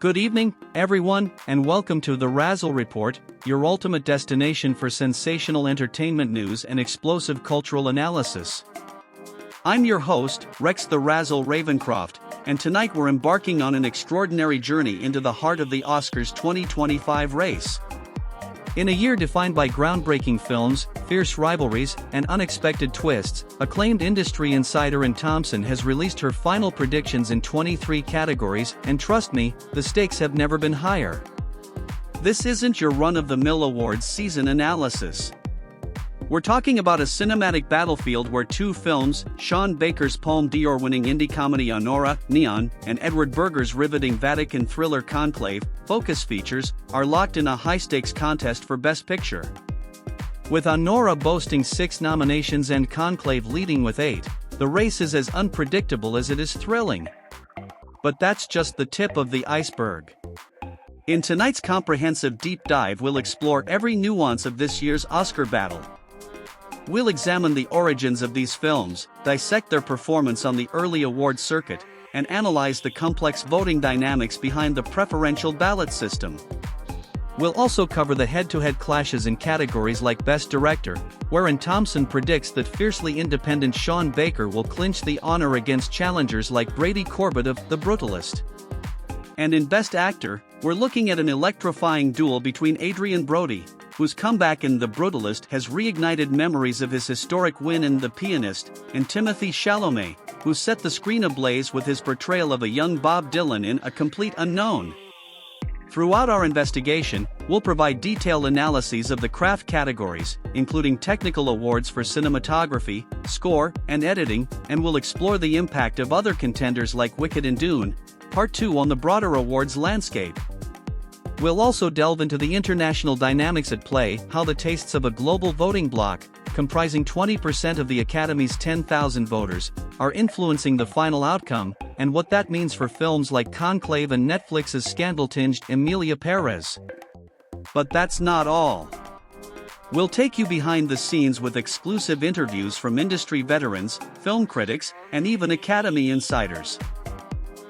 Good evening, everyone, and welcome to the Razzle Report, your ultimate destination for sensational entertainment news and explosive cultural analysis. I'm your host, Rex the Razzle Ravencroft, and tonight we're embarking on an extraordinary journey into the heart of the Oscars 2025 race. In a year defined by groundbreaking films, fierce rivalries, and unexpected twists, acclaimed industry insider Anne Thompson has released her final predictions in 23 categories, and trust me, the stakes have never been higher. This isn't your run-of-the-mill awards season analysis. We're talking about a cinematic battlefield where two films, Sean Baker's Palme d'Or-winning indie comedy Anora, Neon, and Edward Berger's riveting Vatican thriller Conclave, Focus Features, are locked in a high-stakes contest for Best Picture. With Anora boasting 6 nominations and Conclave leading with 8, the race is as unpredictable as it is thrilling. But that's just the tip of the iceberg. In tonight's comprehensive deep dive, we'll explore every nuance of this year's Oscar battle. We'll examine the origins of these films, dissect their performance on the early award circuit, and analyze the complex voting dynamics behind the preferential ballot system. We'll also cover the head-to-head clashes in categories like Best Director, wherein Thompson predicts that fiercely independent Sean Baker will clinch the honor against challengers like Brady Corbett of The Brutalist. And in Best Actor, we're looking at an electrifying duel between Adrien Brody, whose comeback in The Brutalist has reignited memories of his historic win in The Pianist, and Timothée Chalamet, who set the screen ablaze with his portrayal of a young Bob Dylan in A Complete Unknown. Throughout our investigation, we'll provide detailed analyses of the craft categories, including technical awards for cinematography, score, and editing, and we'll explore the impact of other contenders like Wicked and Dune, Part 2 on the broader awards landscape. We'll also delve into the international dynamics at play, how the tastes of a global voting bloc, comprising 20% of the Academy's 10,000 voters, are influencing the final outcome, and what that means for films like Conclave and Netflix's scandal-tinged Emilia Perez. But that's not all. We'll take you behind the scenes with exclusive interviews from industry veterans, film critics, and even Academy insiders.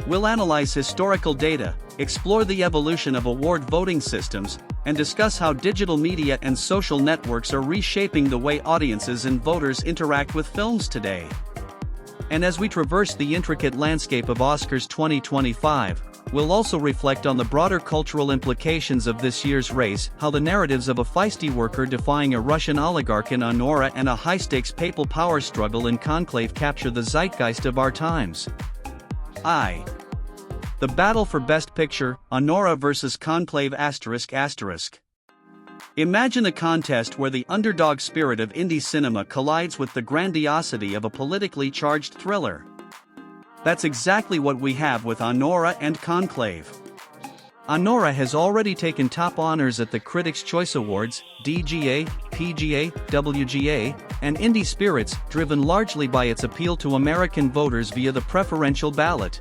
We'll analyze historical data, explore the evolution of award voting systems, and discuss how digital media and social networks are reshaping the way audiences and voters interact with films today. And as we traverse the intricate landscape of Oscars 2025, we'll also reflect on the broader cultural implications of this year's race, how the narratives of a feisty worker defying a Russian oligarch in Anora and a high-stakes papal power struggle in Conclave capture the zeitgeist of our times. The battle for Best Picture, Anora vs. Conclave ****. Imagine a contest where the underdog spirit of indie cinema collides with the grandiosity of a politically charged thriller. That's exactly what we have with Anora and Conclave. Anora has already taken top honors at the Critics' Choice Awards, DGA, PGA, WGA, and Indie Spirits, driven largely by its appeal to American voters via the preferential ballot.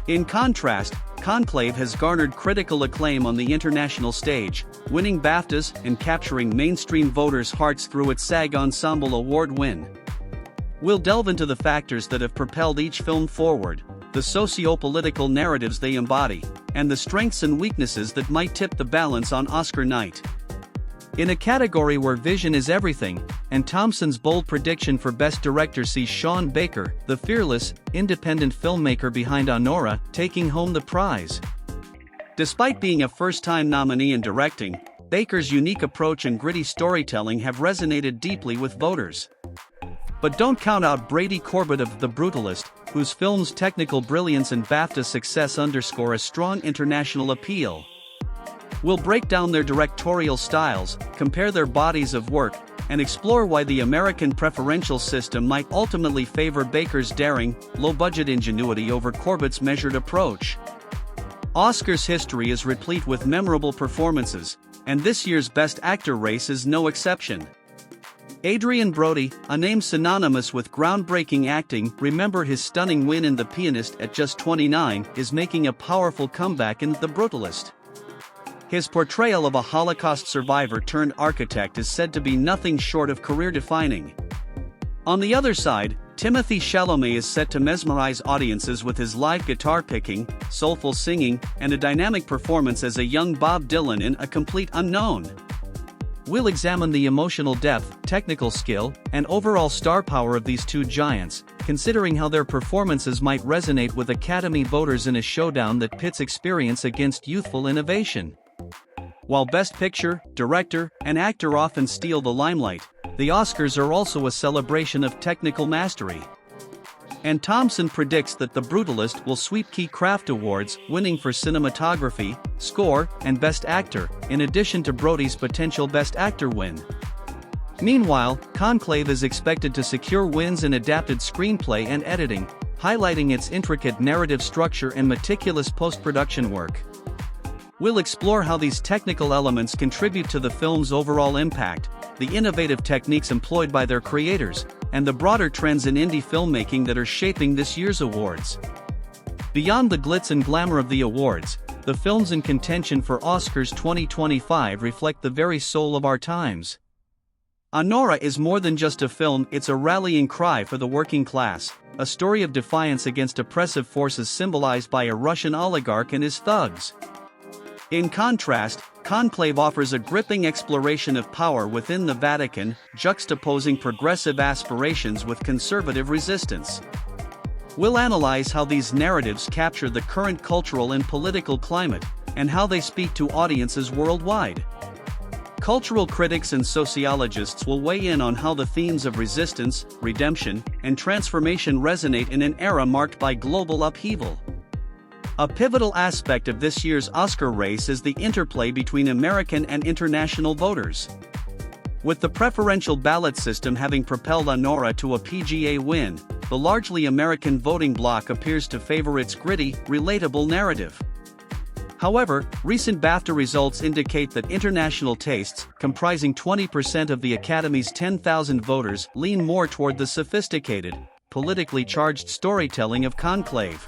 In contrast, Conclave has garnered critical acclaim on the international stage, winning BAFTAs and capturing mainstream voters' hearts through its SAG Ensemble Award win. We'll delve into the factors that have propelled each film forward, the socio-political narratives they embody, and the strengths and weaknesses that might tip the balance on Oscar night. In a category where vision is everything, and Thompson's bold prediction for Best Director sees Sean Baker, the fearless, independent filmmaker behind Anora, taking home the prize. Despite being a first-time nominee in directing, Baker's unique approach and gritty storytelling have resonated deeply with voters. But don't count out Brady Corbett of The Brutalist, whose film's technical brilliance and BAFTA success underscore a strong international appeal. We'll break down their directorial styles, compare their bodies of work, and explore why the American preferential system might ultimately favor Baker's daring, low-budget ingenuity over Corbett's measured approach. Oscars history is replete with memorable performances, and this year's Best Actor race is no exception. Adrien Brody, a name synonymous with groundbreaking acting, remember his stunning win in The Pianist at just 29, is making a powerful comeback in The Brutalist. His portrayal of a Holocaust survivor turned architect is said to be nothing short of career-defining. On the other side, Timothée Chalamet is set to mesmerize audiences with his live guitar picking, soulful singing, and a dynamic performance as a young Bob Dylan in A Complete Unknown. We'll examine the emotional depth, technical skill, and overall star power of these two giants, considering how their performances might resonate with Academy voters in a showdown that pits experience against youthful innovation. While Best Picture, Director, and Actor often steal the limelight, the Oscars are also a celebration of technical mastery. Anne Thompson predicts that The Brutalist will sweep key craft awards, winning for cinematography, score, and Best Actor, in addition to Brody's potential Best Actor win. Meanwhile, Conclave is expected to secure wins in adapted screenplay and editing, highlighting its intricate narrative structure and meticulous post-production work. We'll explore how these technical elements contribute to the film's overall impact, the innovative techniques employed by their creators, and the broader trends in indie filmmaking that are shaping this year's awards. Beyond the glitz and glamour of the awards, the films in contention for Oscars 2025 reflect the very soul of our times. Anora is more than just a film, it's a rallying cry for the working class, a story of defiance against oppressive forces symbolized by a Russian oligarch and his thugs. In contrast, Conclave offers a gripping exploration of power within the Vatican, juxtaposing progressive aspirations with conservative resistance. We'll analyze how these narratives capture the current cultural and political climate, and how they speak to audiences worldwide. Cultural critics and sociologists will weigh in on how the themes of resistance, redemption, and transformation resonate in an era marked by global upheaval. A pivotal aspect of this year's Oscar race is the interplay between American and international voters. With the preferential ballot system having propelled Anora to a PGA win, the largely American voting bloc appears to favor its gritty, relatable narrative. However, recent BAFTA results indicate that international tastes, comprising 20% of the Academy's 10,000 voters, lean more toward the sophisticated, politically charged storytelling of Conclave.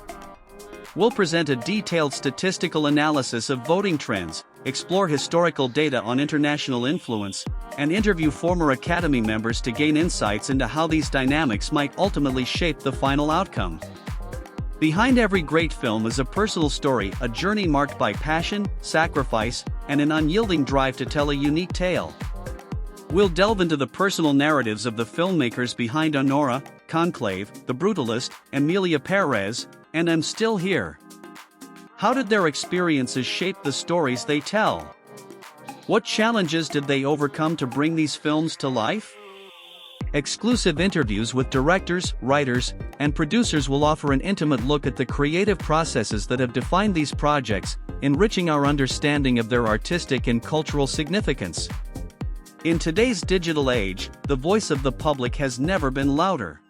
We'll present a detailed statistical analysis of voting trends, explore historical data on international influence, and interview former Academy members to gain insights into how these dynamics might ultimately shape the final outcome. Behind every great film is a personal story, a journey marked by passion, sacrifice, and an unyielding drive to tell a unique tale. We'll delve into the personal narratives of the filmmakers behind Anora, Conclave, The Brutalist, Emilia Perez, and I'm Still Here. How did their experiences shape the stories they tell? What challenges did they overcome to bring these films to life? Exclusive interviews with directors, writers, and producers will offer an intimate look at the creative processes that have defined these projects, enriching our understanding of their artistic and cultural significance. In today's digital age, the voice of the public has never been louder.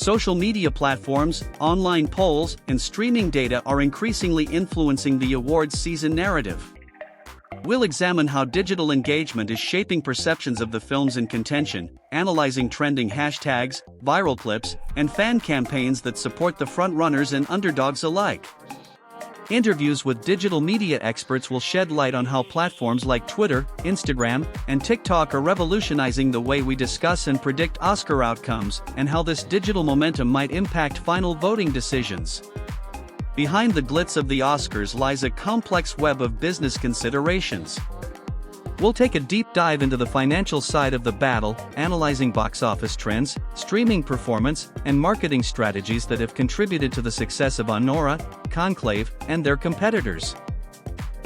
Social media platforms, online polls, and streaming data are increasingly influencing the awards season narrative. We'll examine how digital engagement is shaping perceptions of the films in contention, analyzing trending hashtags, viral clips, and fan campaigns that support the frontrunners and underdogs alike. Interviews with digital media experts will shed light on how platforms like Twitter, Instagram, and TikTok are revolutionizing the way we discuss and predict Oscar outcomes, and how this digital momentum might impact final voting decisions. Behind the glitz of the Oscars lies a complex web of business considerations. We'll take a deep dive into the financial side of the battle, analyzing box office trends, streaming performance, and marketing strategies that have contributed to the success of Anora, Conclave, and their competitors.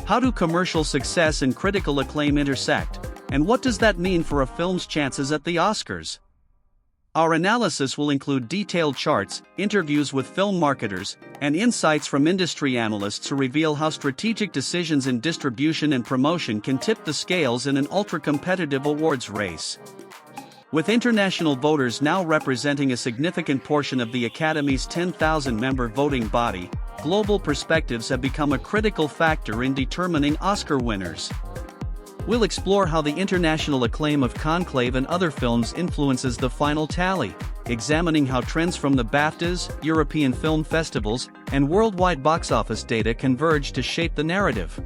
How do commercial success and critical acclaim intersect, and what does that mean for a film's chances at the Oscars? Our analysis will include detailed charts, interviews with film marketers, and insights from industry analysts who reveal how strategic decisions in distribution and promotion can tip the scales in an ultra-competitive awards race. With international voters now representing a significant portion of the Academy's 10,000-member voting body, global perspectives have become a critical factor in determining Oscar winners. We'll explore how the international acclaim of Conclave and other films influences the final tally, examining how trends from the BAFTAs, European film festivals, and worldwide box office data converge to shape the narrative.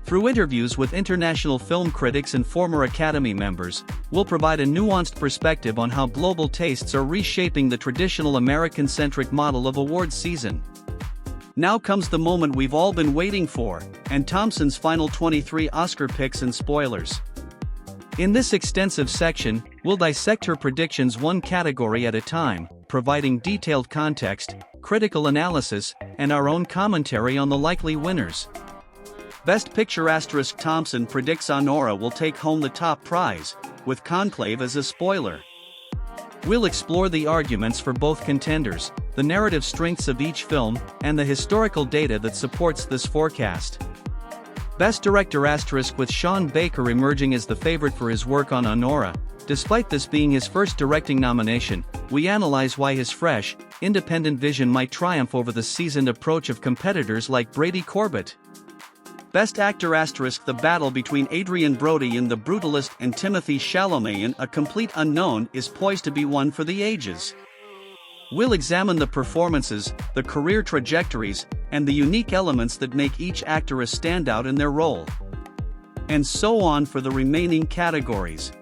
Through interviews with international film critics and former Academy members, we'll provide a nuanced perspective on how global tastes are reshaping the traditional American-centric model of awards season. Now comes the moment we've all been waiting for, Anne Thompson's final 23 Oscar picks and spoilers. In this extensive section, we'll dissect her predictions one category at a time, providing detailed context, critical analysis, and our own commentary on the likely winners. Best Picture *, Thompson predicts Anora will take home the top prize, with Conclave as a spoiler. We'll explore the arguments for both contenders, the narrative strengths of each film, and the historical data that supports this forecast. Best Director *, with Sean Baker emerging as the favorite for his work on Anora. Despite this being his first directing nomination, we analyze why his fresh, independent vision might triumph over the seasoned approach of competitors like Brady Corbett. Best Actor *, the battle between Adrien Brody and the Brutalist and Timothée Chalamet in A Complete Unknown is poised to be one for the ages. We'll examine the performances, the career trajectories, and the unique elements that make each actor a standout in their role. And so on for the remaining categories.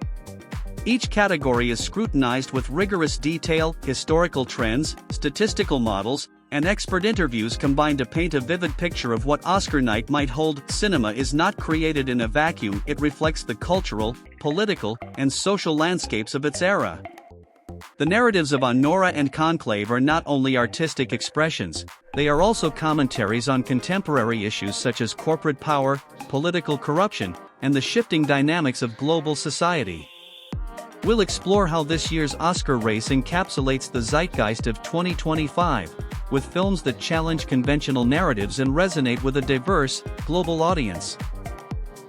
Each category is scrutinized with rigorous detail, historical trends, statistical models, and expert interviews combined to paint a vivid picture of what Oscar night might hold. Cinema is not created in a vacuum, it reflects the cultural, political, and social landscapes of its era. The narratives of Anora and Conclave are not only artistic expressions, they are also commentaries on contemporary issues such as corporate power, political corruption, and the shifting dynamics of global society. We'll explore how this year's Oscar race encapsulates the zeitgeist of 2025, with films that challenge conventional narratives and resonate with a diverse, global audience.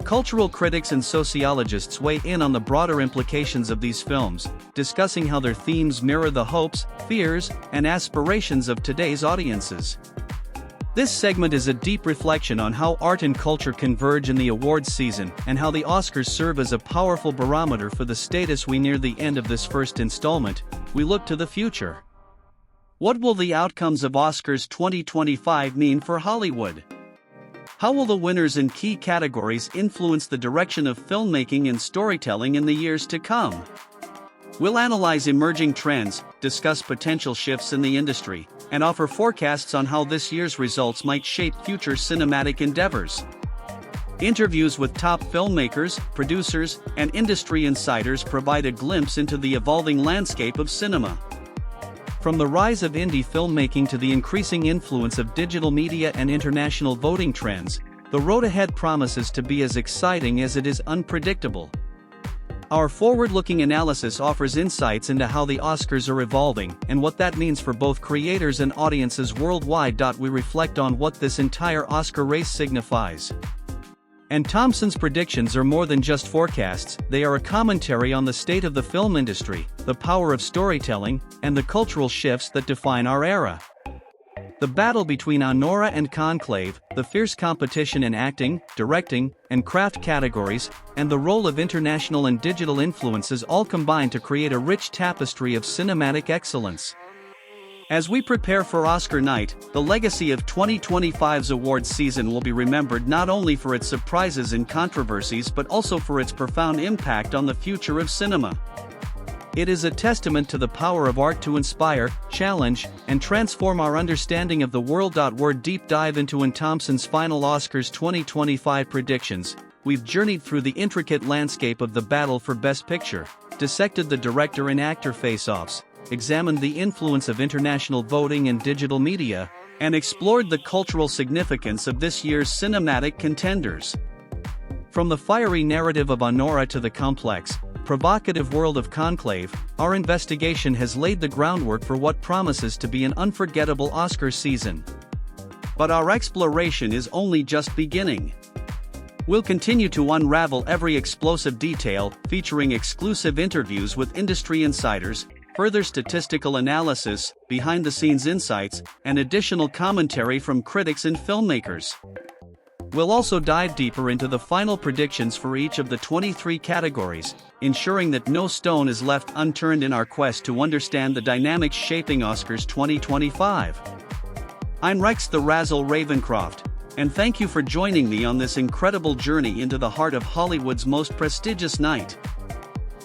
Cultural critics and sociologists weigh in on the broader implications of these films, discussing how their themes mirror the hopes, fears, and aspirations of today's audiences. This segment is a deep reflection on how art and culture converge in the awards season and how the Oscars serve as a powerful barometer for the status we near the end of this first installment. We look to the future. What will the outcomes of Oscars 2025 mean for Hollywood? How will the winners in key categories influence the direction of filmmaking and storytelling in the years to come? We'll analyze emerging trends, discuss potential shifts in the industry, and offer forecasts on how this year's results might shape future cinematic endeavors. Interviews with top filmmakers, producers, and industry insiders provide a glimpse into the evolving landscape of cinema. From the rise of indie filmmaking to the increasing influence of digital media and international voting trends, the road ahead promises to be as exciting as it is unpredictable. Our forward-looking analysis offers insights into how the Oscars are evolving and what that means for both creators and audiences worldwide. We reflect on what this entire Oscar race signifies. And Thompson's predictions are more than just forecasts, they are a commentary on the state of the film industry, the power of storytelling, and the cultural shifts that define our era. The battle between Anora and Conclave, the fierce competition in acting, directing, and craft categories, and the role of international and digital influences all combine to create a rich tapestry of cinematic excellence. As we prepare for Oscar night, the legacy of 2025's awards season will be remembered not only for its surprises and controversies but also for its profound impact on the future of cinema. It is a testament to the power of art to inspire, challenge, and transform our understanding of the world. We're deep dive into Anne Thompson's final Oscars 2025 predictions. We've journeyed through the intricate landscape of the battle for Best Picture, dissected the director and actor face-offs, examined the influence of international voting and digital media, and explored the cultural significance of this year's cinematic contenders. From the fiery narrative of Anora to the complex, provocative world of Conclave, our investigation has laid the groundwork for what promises to be an unforgettable Oscar season. But our exploration is only just beginning. We'll continue to unravel every explosive detail, featuring exclusive interviews with industry insiders, further statistical analysis, behind-the-scenes insights, and additional commentary from critics and filmmakers. We'll also dive deeper into the final predictions for each of the 23 categories, ensuring that no stone is left unturned in our quest to understand the dynamics shaping Oscars 2025. I'm Rex the Razzle Ravencroft, and thank you for joining me on this incredible journey into the heart of Hollywood's most prestigious night.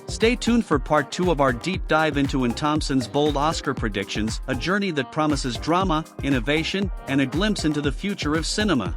Stay tuned for part 2 of our deep dive into Anne Thompson's bold Oscar predictions, a journey that promises drama, innovation, and a glimpse into the future of cinema.